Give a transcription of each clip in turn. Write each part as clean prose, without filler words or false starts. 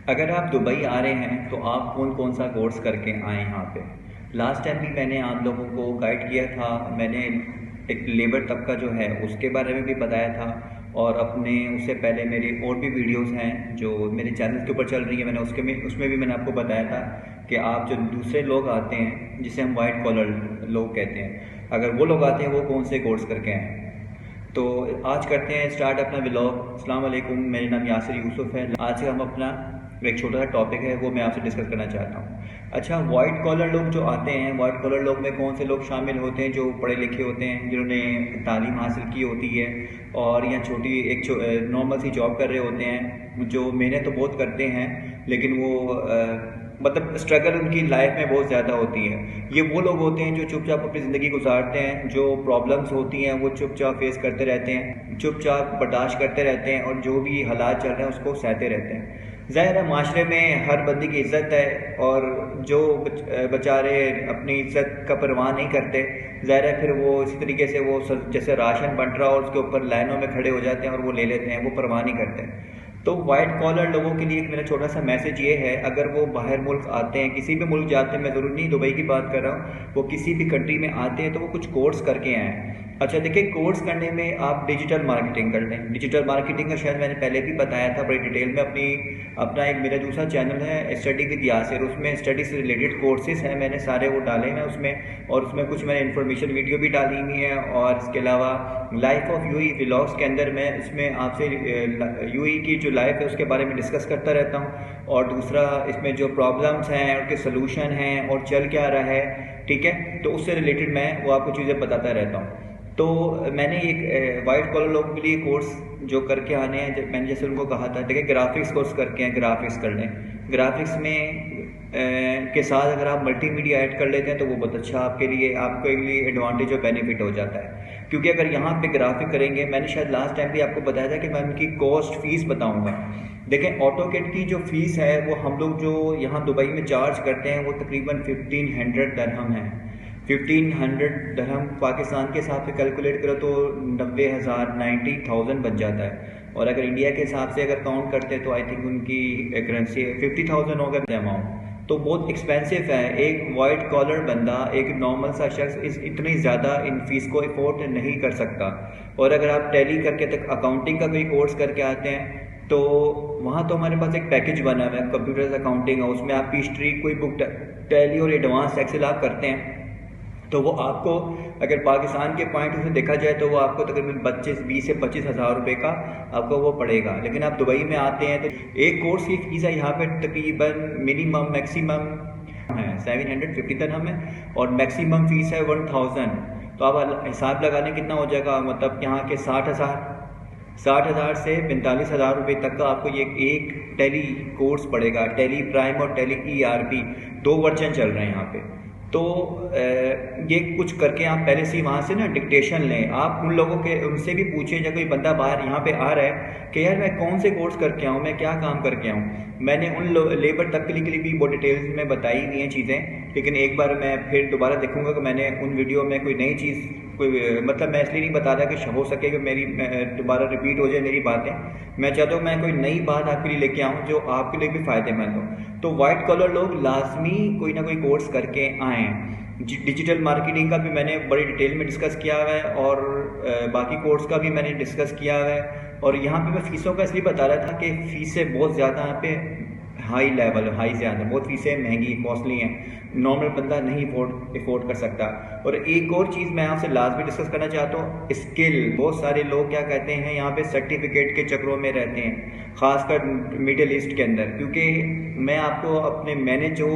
اگر آپ دبئی آ رہے ہیں تو آپ کون کون سا کورس کر کے آئیں یہاں پہ؟ لاسٹ ٹائم بھی میں نے آپ لوگوں کو گائیڈ کیا تھا، میں نے ایک لیبر طبقہ جو ہے اس کے بارے میں بھی بتایا تھا، اور اپنے اس سے پہلے میری اور بھی ویڈیوز ہیں جو میرے چینل کے اوپر چل رہی ہیں، میں نے اس میں بھی میں نے آپ کو بتایا تھا کہ آپ جو دوسرے لوگ آتے ہیں جسے ہم وائٹ کالر لوگ کہتے ہیں، اگر وہ لوگ آتے ہیں وہ کون سے کورس کر کے آئیں۔ تو آج کرتے ہیں اسٹارٹ اپنا ولاگ۔ السلام علیکم، میرا نام یاسر یوسف ہے۔ آج کا ہم اپنا ایک چھوٹا سا ٹاپک ہے وہ میں آپ سے ڈسکس کرنا چاہتا ہوں۔ اچھا، وائٹ کالر لوگ جو آتے ہیں، وائٹ کالر لوگ میں کون سے لوگ شامل ہوتے ہیں؟ جو پڑھے لکھے ہوتے ہیں، جنہوں نے تعلیم حاصل کی ہوتی ہے اور یا چھوٹی ایک نارمل سی جاب کر رہے ہوتے ہیں، جو محنت تو بہت کرتے ہیں لیکن وہ مطلب اسٹرگل ان کی لائف میں بہت زیادہ ہوتی ہے۔ یہ وہ لوگ ہوتے ہیں جو چپ چاپ اپنی زندگی گزارتے ہیں، جو پرابلمس ہوتی ہیں وہ چپ چاپ فیس کرتے رہتے ہیں، چپ چاپ برداشت کرتے رہتے ہیں، اور جو بھی حالات چل رہے ہیں اس کو سہتے رہتے ہیں۔ ظاہر ہے معاشرے میں ہر بندے کی عزت ہے، اور جو بیچارے اپنی عزت کا پرواہ نہیں کرتے، ظاہر ہے پھر وہ اسی طریقے سے وہ جیسے راشن بنٹ رہا اور اس کے اوپر لائنوں میں کھڑے ہو جاتے ہیں اور وہ لے لیتے ہیں، وہ پرواہ نہیں کرتے۔ تو وائٹ کالر لوگوں کے لیے ایک میرا چھوٹا سا میسج یہ ہے، اگر وہ باہر ملک آتے ہیں، کسی بھی ملک جاتے ہیں، میں ضرور نہیں دبئی کی بات کر رہا ہوں، وہ کسی بھی کنٹری میں آتے ہیں تو وہ کچھ کورس کر کے آئیں۔ اچھا دیکھیں، کورس کرنے میں آپ ڈیجیٹل مارکیٹنگ کر لیں۔ ڈیجیٹل مارکیٹنگ کا شاید میں نے پہلے بھی بتایا تھا بڑی ڈیٹیل میں، اپنا ایک میرا دوسرا چینل ہے اسٹڈی ود یاسر، اس میں اسٹڈی سے ریلیٹڈ کورسز ہیں، میں نے سارے وہ ڈالے ہیں اس میں، اور اس میں کچھ میں نے انفارمیشن ویڈیو بھی ڈالی ہوئی ہے، اور اس کے علاوہ life of U E vlogs کے اندر میں اس میں آپ سے یو ای کی جو لائف ہے اس کے بارے میں ڈسکس کرتا رہتا ہوں، اور دوسرا اس میں جو پرابلمس ہیں ان کے سلوشن ہیں اور چل کیا رہا ہے، ٹھیک ہے، تو اس سے ریلیٹڈ میں وہ آپ کو چیزیں بتاتا رہتا ہوں۔ تو میں نے ایک وائٹ کالر لوگوں کے لیے کورس جو کر کے آنے ہیں، میں نے جیسے ان کو کہا تھا، دیکھیں گرافکس کورس کر کے ہیں، گرافکس کر لیں۔ گرافکس میں کے ساتھ اگر آپ ملٹی میڈیا ایڈ کر لیتے ہیں تو وہ بہت اچھا آپ کے لیے ایڈوانٹیج اور بینیفٹ ہو جاتا ہے، کیونکہ اگر یہاں پہ گرافک کریں گے، میں نے شاید لاسٹ ٹائم بھی آپ کو بتایا تھا کہ میں ان کی کاسٹ فیس بتاؤں گا۔ دیکھیں آٹو کیٹ کی جو فیس ہے وہ ہم لوگ جو یہاں دبئی میں چارج کرتے ہیں وہ تقریباً 1500 درہم ہے۔ 1500 درہم پاکستان کے حساب سے کیلکولیٹ کرو تو 90,000 بن جاتا ہے، اور اگر انڈیا کے حساب سے اگر کاؤنٹ کرتے تو آئی تھنک ان کی کرنسی 50,000 ہوگا اماؤنٹ، تو بہت ایکسپینسو ہے۔ ایک وائٹ کالر بندہ، ایک نارمل سا شخص اتنی زیادہ ان فیس کو افورڈ نہیں کر سکتا۔ اور اگر آپ ٹیلی کر کے تک اکاؤنٹنگ کا کوئی کورس کر کے آتے ہیں تو وہاں تو ہمارے پاس ایک پیکج بنا ہوا ہے کمپیوٹر اکاؤنٹنگ، اس میں آپ کی ہسٹری کوئی بک ٹیلی اور ایڈوانس ایکسل آپ کرتے ہیں تو وہ آپ کو اگر پاکستان کے پوائنٹ سے دیکھا جائے تو وہ آپ کو تقریباً 20 سے 25 ہزار روپے کا آپ کو وہ پڑے گا۔ لیکن آپ دبئی میں آتے ہیں تو ایک کورس کی فیس ہے یہاں پہ تقریباً منیمم میکسیمم ہے 750 درہم ہے، اور میکسیمم فیس ہے 1000۔ تو آپ حساب لگانے کتنا ہو جائے گا، مطلب یہاں کے 60,000 سے 45,000 روپے تک کا آپ کو یہ ایک ٹیلی کورس پڑے گا۔ ٹیلی پرائم اور ٹیلی ای آر پی 2 ورژن چل رہے ہیں یہاں پہ۔ تو یہ کچھ کر کے آپ پہلے سے وہاں سے نا ڈکٹیشن لیں، آپ ان لوگوں کے ان سے بھی پوچھیں جب کوئی بندہ باہر یہاں پہ آ رہا ہے کہ یار میں کون سے کورس کر کے آؤں، میں کیا کام کر کے آؤں۔ میں نے ان لیبر تک کے لیے بھی بہت ڈیٹیلز میں بتائی ہوئی ہیں چیزیں، لیکن ایک بار میں پھر دوبارہ دیکھوں گا کہ میں نے ان ویڈیو میں کوئی نئی چیز مطلب میں اس لیے نہیں بتا رہا کہ ہو سکے کہ میری دوبارہ ریپیٹ ہو جائے میری باتیں، میں چاہتا ہوں میں کوئی نئی بات آپ کے لیے لے کے آؤں جو آپ کے لیے بھی فائدے مند ہو۔ تو وائٹ کالر لوگ لازمی کوئی نہ کوئی کورس کر کے آئیں۔ ڈیجیٹل مارکیٹنگ کا بھی میں نے بڑی ڈیٹیل میں ڈسکس کیا ہوا ہے، اور باقی کورس کا بھی میں نے ڈسکس کیا ہوا ہے۔ اور یہاں پہ میں فیسوں کا اس لیے بتا رہا تھا کہ فیسیں بہت زیادہ یہاں پہ ہائی زیادہ، بہت فیسیں مہنگی کاسٹلی ہیں، نارمل بندہ نہیں افورڈ کر سکتا۔ اور ایک اور چیز میں آپ سے لازمی ڈسکس کرنا چاہتا ہوں، اسکل۔ بہت سارے لوگ کیا کہتے ہیں یہاں پہ سرٹیفکیٹ کے چکروں میں رہتے ہیں، خاص کر میڈل ایسٹ کے اندر، کیونکہ میں نے جو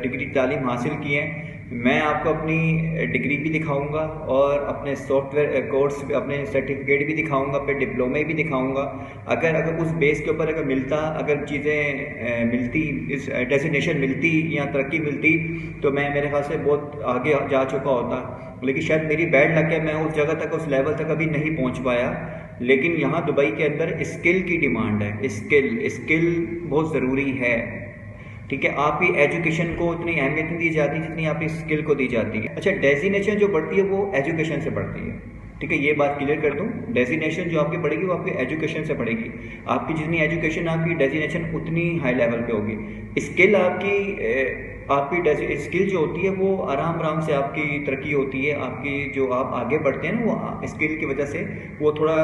ڈگری تعلیم حاصل کی ہے، میں آپ کو اپنی ڈگری بھی دکھاؤں گا اور اپنے سافٹ ویئر کورس اپنے سرٹیفکیٹ بھی دکھاؤں گا، پھر ڈپلومے بھی دکھاؤں گا۔ اگر اس بیس کے اوپر اگر چیزیں ملتی، اس ڈیزگنیشن ملتی یا ترقی ملتی تو میں میرے خیال سے بہت آگے جا چکا ہوتا، لیکن شاید میری بیڈ لک ہے، میں اس جگہ تک اس لیول تک ابھی نہیں پہنچ پایا۔ لیکن یہاں دبئی کے اندر اسکل کی ڈیمانڈ ہے، اسکل بہت ضروری ہے، ٹھیک ہے۔ آپ کی ایجوکیشن کو اتنی اہمیت نہیں دی جاتی جتنی آپ کی اسکل کو دی جاتی ہے۔ اچھا، ڈیزینیشن جو بڑھتی ہے وہ ایجوکیشن سے بڑھتی ہے، ٹھیک ہے، یہ بات کلیئر کر دوں. ڈیزینیشن جو آپ کی پڑے گی وہ آپ کی ایجوکیشن سے پڑے گی. آپ کی جتنی ایجوکیشن آپ کی ڈیزینیشن اتنی ہائی لیول پہ ہوگی. اسکل آپ کی اسکل جو ہوتی ہے وہ آرام سے آپ کی ترقی ہوتی ہے. آپ کی جو آپ آگے بڑھتے ہیں نا وہ اسکل کی وجہ سے وہ تھوڑا